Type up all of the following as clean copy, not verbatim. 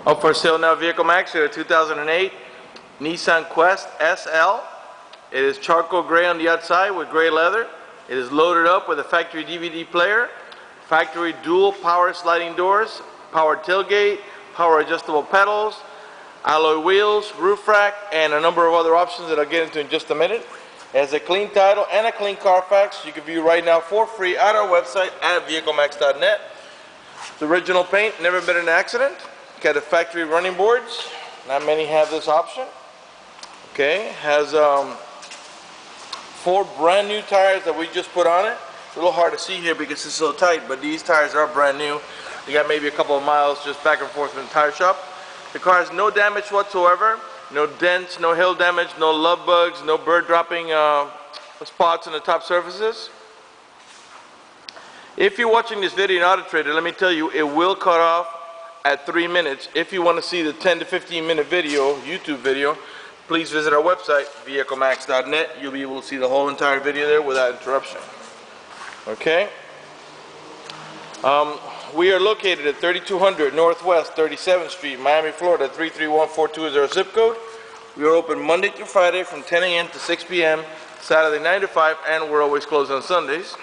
Up for sale now, VEHICLEMAX, a 2008 Nissan Quest SL. It is charcoal gray on the outside with gray leather. It is loaded up with a factory DVD player, factory dual power sliding doors, power tailgate, power adjustable pedals, alloy wheels, roof rack, and a number of other options that I'll get into in just a minute. It has a clean title and a clean CARFAX. You can view right now for free at our website at VEHICLEMAX.net. The original paint, never been in an accident. Got the factory running boards. Not many have this option. Okay, has 4 brand new tires that we just put on it. It's a little hard to see here because it's so tight, but these tires are brand new. They got maybe a couple of miles just back and forth from the tire shop. The car has no damage whatsoever. No dents, no hail damage, no love bugs, no bird dropping spots on the top surfaces. If you're watching this video in Auto Trader, let me tell you, it will cut off at 3 minutes. If you want to see the 10 to 15 minute video, YouTube video, please visit our website, VEHICLEMAX.net. You'll be able to see the whole entire video there without interruption. Okay? We are located at 3200 Northwest 37th Street, Miami, Florida, 33142 is our zip code. We are open Monday through Friday from 10 a.m. to 6 p.m., Saturday 9 to 5, and we're always closed on Sundays.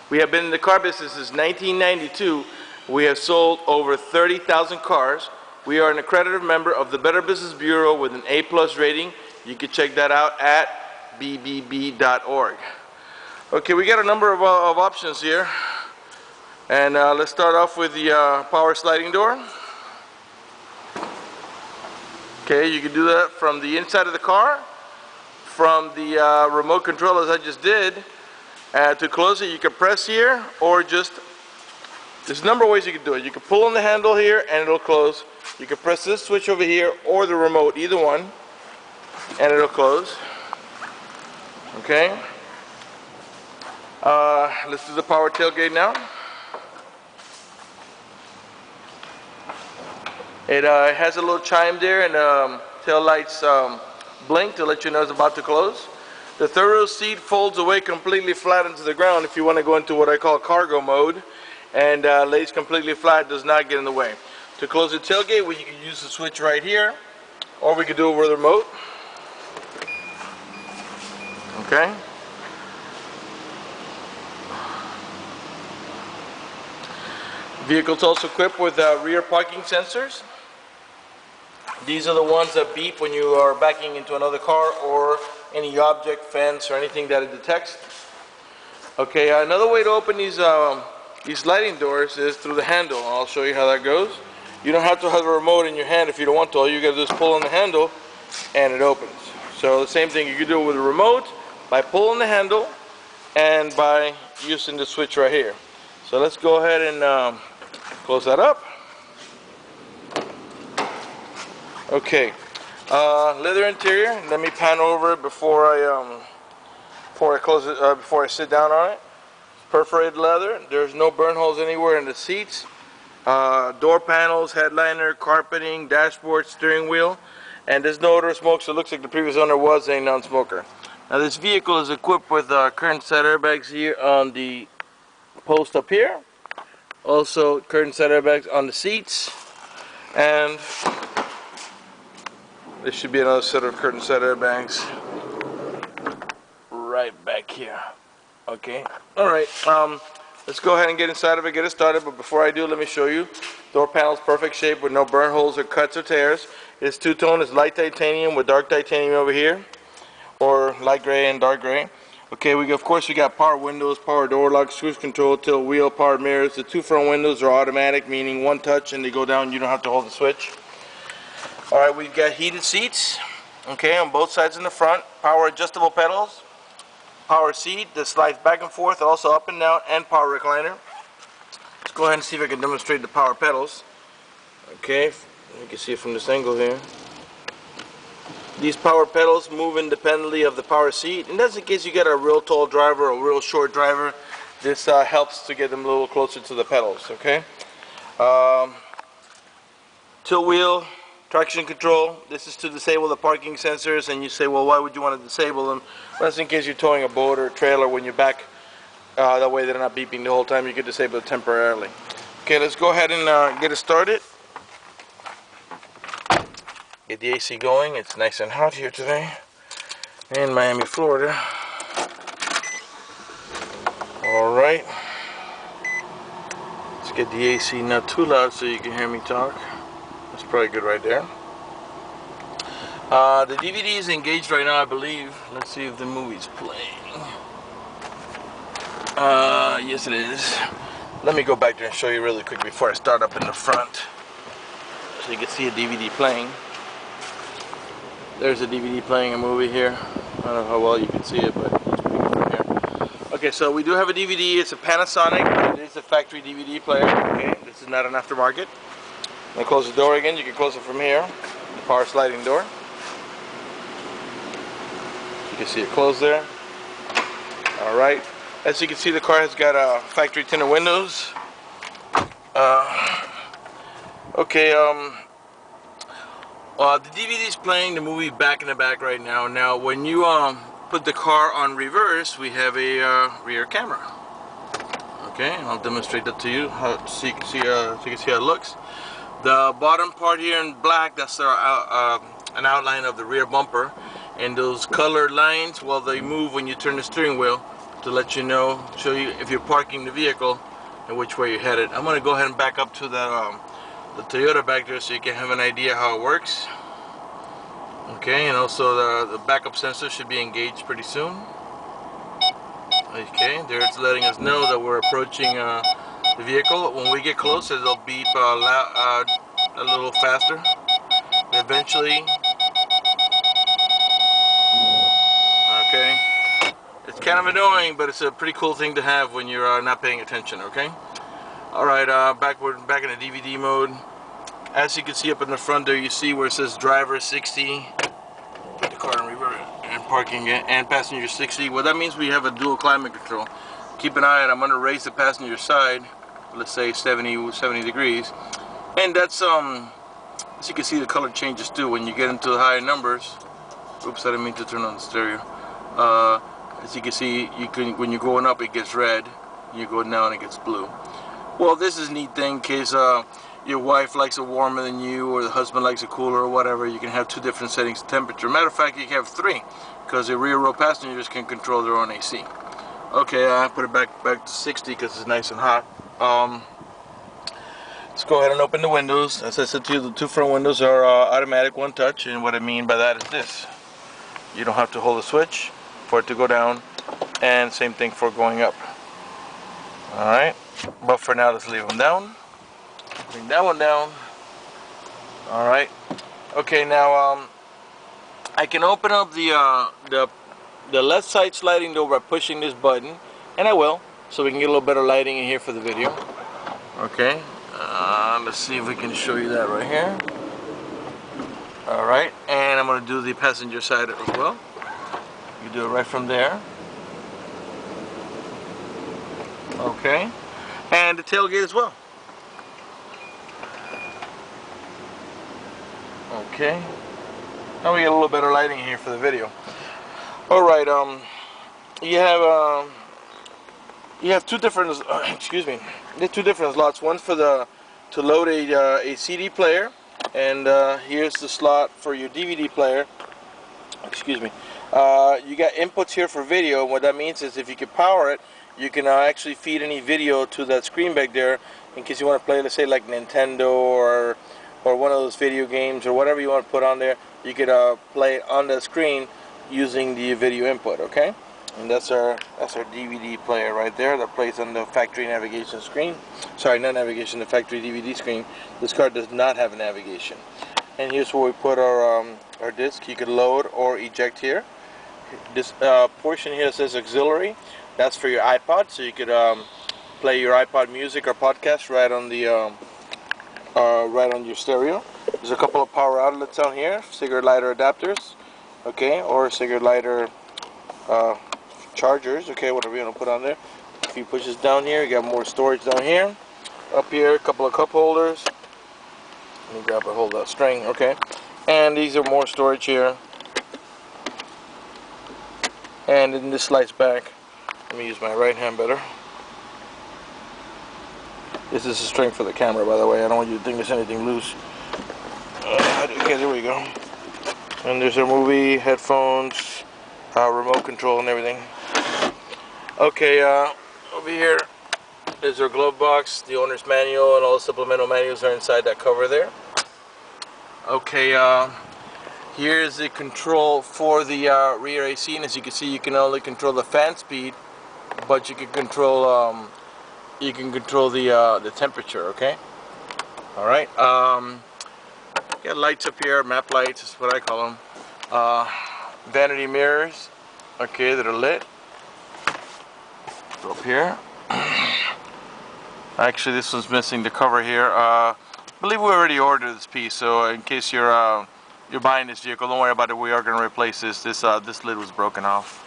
We have been in the car business since 1992. We have sold over 30,000 cars. We are an accredited member of the Better Business Bureau with an A+ rating. You can check that out at bbb.org. Okay, we got a number of options here. And let's start off with the power sliding door. Okay, you can do that from the inside of the car, from the remote control as I just did. To close it, you can press here, or just, there's a number of ways you can do it. You can pull on the handle here and it'll close. You can press this switch over here or the remote, either one, and it'll close. Okay. Let's do the power tailgate now. It has a little chime there, and tail lights blink to let you know it's about to close. The third row seat folds away completely flat into the ground if you want to go into what I call cargo mode, and lays completely flat, does not get in the way. To close the tailgate, you can use the switch right here, or we could do it with a remote. Okay. Vehicle's also equipped with rear parking sensors. These are the ones that beep when you are backing into another car or any object, fence, or anything that it detects. Okay, another way to open these sliding doors is through the handle. I'll show you how that goes. You don't have to have a remote in your hand if you don't want to. All you gotta do is pull on the handle and it opens. So the same thing, you can do it with a remote, by pulling the handle, and by using the switch right here. So let's go ahead and close that up. Okay, leather interior. Let me pan over it before I close it. Before I sit down on it. Perforated leather. There's no burn holes anywhere in the seats. Door panels, headliner, carpeting, dashboard, steering wheel, and there's no odor of smoke. So it looks like the previous owner was a non-smoker. Now this vehicle is equipped with curtain side airbags here on the post up here. Also curtain side airbags on the seats, and there should be another set of curtain side airbags right back here. Okay, alright, let's go ahead and get inside of it, get it started, but before I do, let me show you. Door panel's perfect shape with no burn holes or cuts or tears. It's two-tone, it's light titanium with dark titanium over here, or light gray and dark gray. Okay, of course we got power windows, power door locks, cruise control, tilt wheel, power mirrors. The 2 front windows are automatic, meaning one touch and they go down, you don't have to hold the switch. Alright, we've got heated seats, okay, on both sides in the front, power adjustable pedals, power seat that slides back and forth, also up and down, and power recliner. Let's go ahead and see if I can demonstrate the power pedals. Okay, you can see it from this angle here. These power pedals move independently of the power seat, and that's in case you get a real tall driver or a real short driver. This helps to get them a little closer to the pedals. Okay. Tilt wheel, traction control. This is to disable the parking sensors, and you say, well, why would you want to disable them? Well, that's in case you're towing a boat or a trailer when you're back. That way they're not beeping the whole time. You can disable it temporarily. Okay, let's go ahead and get it started. Get the AC going. It's nice and hot here today in Miami, Florida. Alright. Let's get the AC not too loud so you can hear me talk. That's probably good right there. The DVD is engaged right now, I believe. Let's see if the movie's playing. Yes it is. Let me go back there and show you really quick before I start up in the front. So you can see a DVD playing. There's a DVD playing a movie here. I don't know how well you can see it, but it's pretty good from here. Okay, so we do have a DVD. It's a Panasonic. It is a factory DVD player. Okay, this is not an aftermarket. I'm gonna close the door again. You can close it from here. The power sliding door. You can see it closed there. Alright. As you can see, the car has got factory tinted windows. Okay, the DVD is playing the movie back in the back right now. Now, when you put the car on reverse, we have a rear camera. Okay, I'll demonstrate that to you so you can see how it looks. The bottom part here in black, that's an outline of the rear bumper, and those colored lines, well, they move when you turn the steering wheel to let you know, show you if you're parking the vehicle and which way you're headed. I'm going to go ahead and back up to that the Toyota back there so you can have an idea how it works. Okay, and also the backup sensor should be engaged pretty soon. Okay, there it's letting us know that we're approaching the vehicle. When we get closer, it'll beep a little faster. Eventually, okay, it's kind of annoying, but it's a pretty cool thing to have when you're not paying attention. Okay. Alright, back in the DVD mode. As you can see up in the front there, you see where it says driver 60. Put the car in reverse and parking and passenger 60. Well, that means we have a dual climate control. Keep an eye on it. I'm going to raise the passenger side, let's say 70 degrees. And that's, as you can see, the color changes too when you get into the higher numbers. Oops, I didn't mean to turn on the stereo. As you can see, when you're going up, it gets red. When you're going down, it gets blue. Well, this is a neat thing in case your wife likes it warmer than you, or the husband likes it cooler, or whatever. You can have two different settings of temperature. Matter of fact, you can have three, because the rear row passengers can control their own AC. Okay, I put it back to 60 because it's nice and hot. Let's go ahead and open the windows. As I said to you, the two front windows are automatic one touch, and what I mean by that is this. You don't have to hold the switch for it to go down, and same thing for going up. Alright. But for now, let's leave them down. Bring that one down. Alright. Okay, now I can open up the left side sliding door by pushing this button, and I will, so we can get a little better lighting in here for the video. Okay. Let's see if we can show you that right here. Alright, and I'm going to do the passenger side as well. You do it right from there. Okay. And the tailgate as well. Okay. Now we get a little better lighting here for the video. Alright, you have two different excuse me. You have two different slots. One for to load a CD player, and here's the slot for your DVD player. Excuse me. You got inputs here for video, and what that means is if you can power it, you can actually feed any video to that screen back there in case you want to play, let's say, like Nintendo or one of those video games or whatever you want to put on there. You could play it on the screen using the video input. Okay, and that's our DVD player right there that plays on the factory navigation screen. Sorry, not navigation, the factory DVD screen. This car does not have a navigation. And here's where we put our disc. You could load or eject here. This portion here says auxiliary. That's for your iPod, so you could play your iPod music or podcast right on the right on your stereo. There's a couple of power outlets on here, cigarette lighter adapters, okay, or cigarette lighter chargers, okay, whatever you want to put on there. A few pushes down here, you got more storage down here. Up here, a couple of cup holders. Let me grab a hold of that string, okay. And these are more storage here. And then this slides back. Let me use my right hand better. This is a string for the camera, by the way. I don't want you to think there's anything loose. How do you Okay, there we go. And there's our movie, headphones, remote control and everything. Okay, over here is our glove box, the owner's manual, and all the supplemental manuals are inside that cover there. Okay, here's the control for the rear AC, and as you can see, you can only control the fan speed, but you can control the temperature. Okay. All right. Got lights up here, map lights is what I call them. Vanity mirrors. Okay, that are lit. Go up here. Actually, this one's missing the cover here. I believe we already ordered this piece, so in case you're buying this vehicle, don't worry about it. We are going to replace this. This lid was broken off.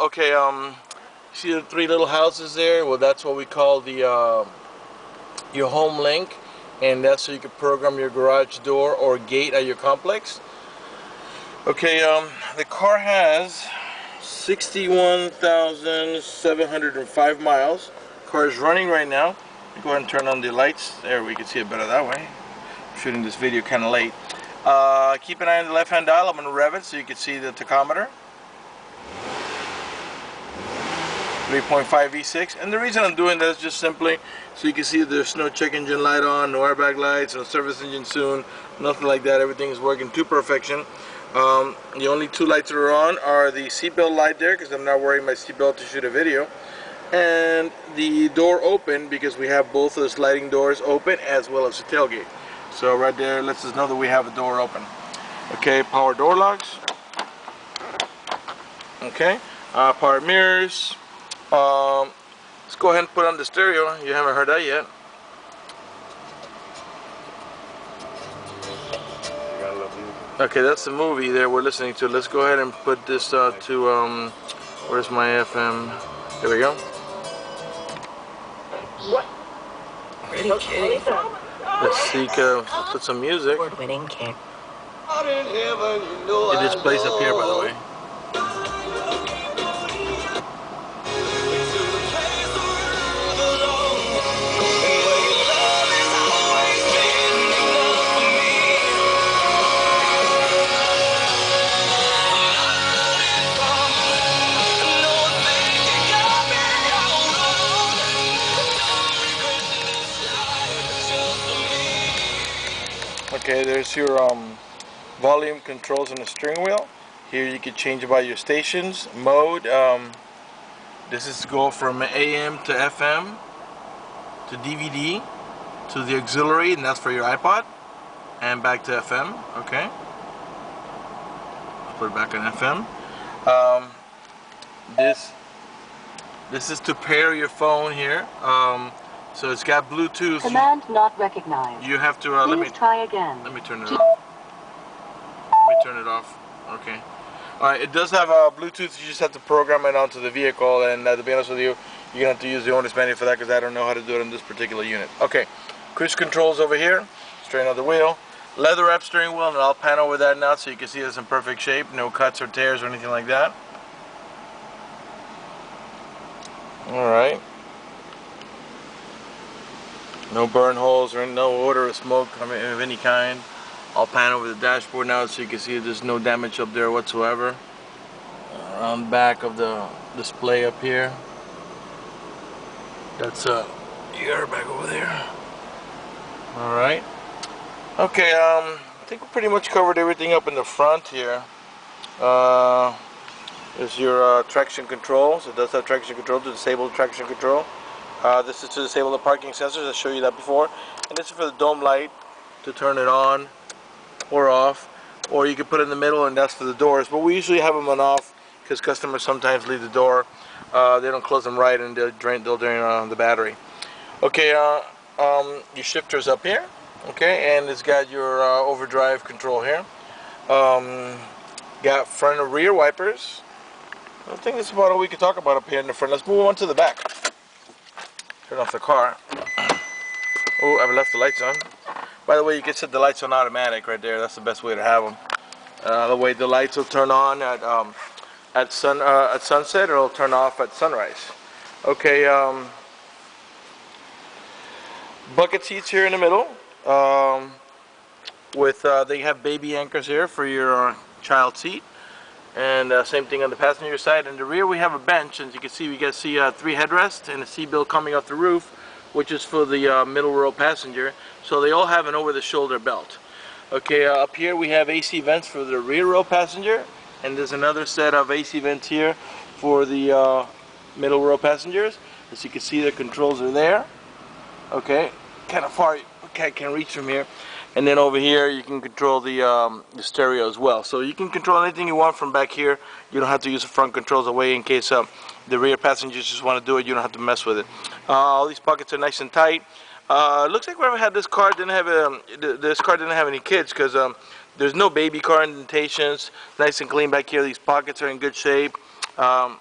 Okay. See the three little houses there? Well, that's what we call the your home link, and that's so you can program your garage door or gate at your complex. Okay. The car has 61,705 miles. Car is running right now. Go ahead and turn on the lights. There, we can see it better that way. I'm shooting this video kind of late. Keep an eye on the left-hand dial. I'm going to rev it so you can see the tachometer. 3.5 V6. And the reason I'm doing that is just simply so you can see there's no check engine light on, no airbag lights, no service engine soon, nothing like that. Everything is working to perfection. The only two lights that are on are the seatbelt light there, because I'm not wearing my seatbelt to shoot a video, and the door open, because we have both of the sliding doors open as well as the tailgate. So right there lets us know that we have a door open. Okay, power door locks. Okay, power mirrors. Let's go ahead and put on the stereo. You haven't heard that yet. Okay, that's the movie there we're listening to. Let's go ahead and put this to where's my FM? There we go. What? Pretty kidding. Let's see, put some music. Award-winning king. It just plays up here, by the way. Okay, there's your volume controls on the steering wheel. Here you can change about your stations, mode. This is to go from AM to FM, to DVD, to the auxiliary, and that's for your iPod, and back to FM. Okay, let's put it back on FM. This is to pair your phone here. So it's got Bluetooth. Command not recognized. You have to Please try again. Let me turn it off. Let me turn it off. Okay. All right. It does have Bluetooth. You just have to program it onto the vehicle. And to be honest with you, you're gonna have to use the owner's manual for that, because I don't know how to do it on this particular unit. Okay. Cruise controls over here. Straighten out the wheel. Leather wrap steering wheel, and I'll pan over that now so you can see it's in perfect shape. No cuts or tears or anything like that. All right. No burn holes or no odor of smoke of any kind. I'll pan over the dashboard now so you can see there's no damage up there whatsoever. Around the back of the display up here. That's the airbag over there. Alright. Okay, I think we pretty much covered everything up in the front here. There's your traction control. So it does have traction control, to disable traction control. This is to disable the parking sensors. I showed you that before. And this is for the dome light, to turn it on or off. Or you can put it in the middle, and that's for the doors. But we usually have them on off, because customers sometimes leave the door. They don't close them right, and they'll drain the battery. Okay, your shifter's up here. Okay, and it's got your overdrive control here. Got front and rear wipers. I think that's about all we can talk about up here in the front. Let's move on to the back. Turn off the car. Oh, I've left the lights on. By the way, you can set the lights on automatic right there. That's the best way to have them. The way the lights will turn on at sunset, or it'll turn off at sunrise. Okay. Bucket seats here in the middle. with they have baby anchors here for your child seat, and same thing on the passenger side. In the rear we have a bench, and as you can see, we can see 3 headrests and a seatbelt coming off the roof, which is for the middle row passenger. So they all have an over-the-shoulder belt. Okay, up here we have AC vents for the rear row passenger, and there's another set of AC vents here for the middle row passengers. As you can see, the controls are there. Okay, kind of far, can't reach from here. And then over here you can control the stereo as well. So you can control anything you want from back here. You don't have to use the front controls away in case the rear passengers just want to do it. You don't have to mess with it. All these pockets are nice and tight. Looks like whoever had this car didn't have any kids, because there's no baby car indentations. Nice and clean back here. These pockets are in good shape. And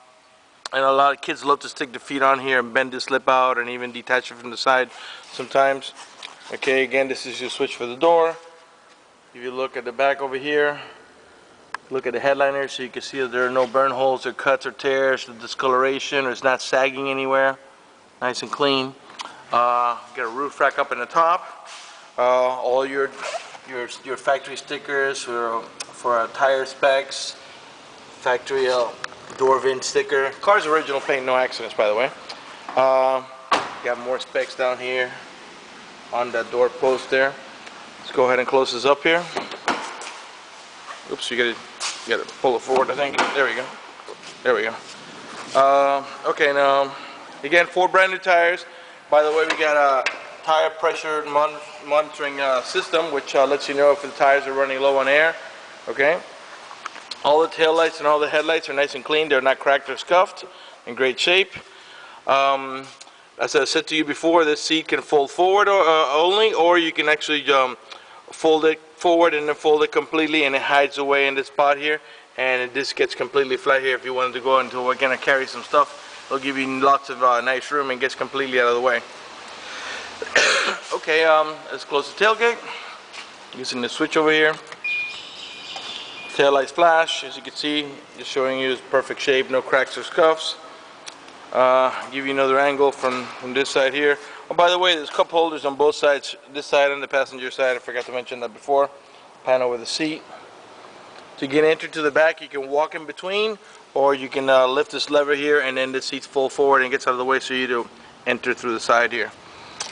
a lot of kids love to stick their feet on here and bend this lip out and even detach it from the side sometimes. Okay, again, this is your switch for the door. If you look at the back over here, look at the headliner, so you can see that there are no burn holes or cuts or tears, or discoloration, or it's not sagging anywhere. Nice and clean. Got a roof rack up in the top. All your factory stickers for tire specs, factory door VIN sticker. Car's original paint, no accidents, by the way. Got more specs down here on that door post there. Let's go ahead and close this up here. Oops, you gotta pull it forward, I think. There we go. There we go. Okay, now again, 4 brand new tires. By the way, we got a tire pressure monitoring system, which lets you know if the tires are running low on air. Okay. All the tail lights and all the headlights are nice and clean. They're not cracked or scuffed. In great shape. As I said to you before, this seat can fold forward only, or you can actually fold it forward and then fold it completely, and it hides away in this spot here, and this gets completely flat here. If you wanted to go into again and carry some stuff, it'll give you lots of nice room and gets completely out of the way. Okay, let's close the tailgate using the switch over here. Tail lights flash, as you can see, just showing you it's perfect shape, no cracks or scuffs. Give you another angle from this side here. Oh, by the way, there's cup holders on both sides, this side and the passenger side. I forgot to mention that before. Pan over the seat. To get entered to the back, you can walk in between, or you can lift this lever here, and then the seats fold forward and gets out of the way so you to enter through the side here.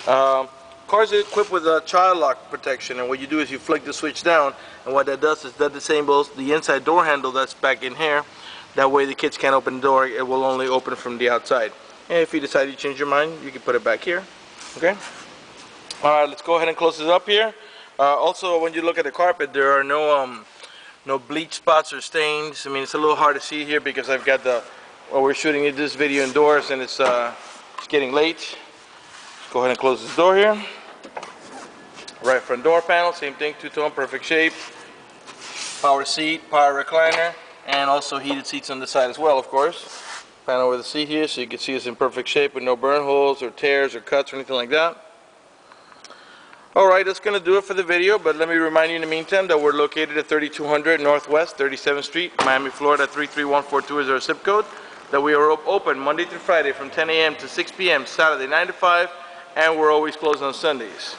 Cars are equipped with a child lock protection, and what you do is you flick the switch down, and what that does is that disables the inside door handle that's back in here. That way the kids can't open the door, it will only open from the outside. And if you decide to change your mind, you can put it back here. Okay? Alright, let's go ahead and close this up here. Also, when you look at the carpet, there are no bleach spots or stains. I mean, it's a little hard to see here because I've got we're shooting this video indoors, and it's getting late. Let's go ahead and close this door here. Right front door panel, same thing, two-tone, perfect shape. Power seat, power recliner, and also heated seats on the side as well, of course. Pan over the seat here so you can see it's in perfect shape with no burn holes or tears or cuts or anything like that. Alright, that's going to do it for the video, but let me remind you in the meantime that we're located at 3200 Northwest 37th Street, Miami, Florida 33142 is our zip code. That we are open Monday through Friday from 10 a.m. to 6 p.m., Saturday 9 to 5, and we're always closed on Sundays.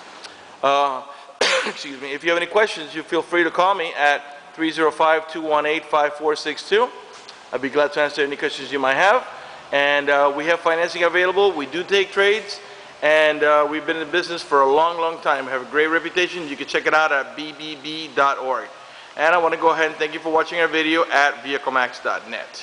Excuse me. If you have any questions, you feel free to call me at 305-218-5462. I'd be glad to answer any questions you might have. And we have financing available. We do take trades, and we've been in business for a long, long time. We have a great reputation. You can check it out at bbb.org. And I want to go ahead and thank you for watching our video at VEHICLEMAX.net.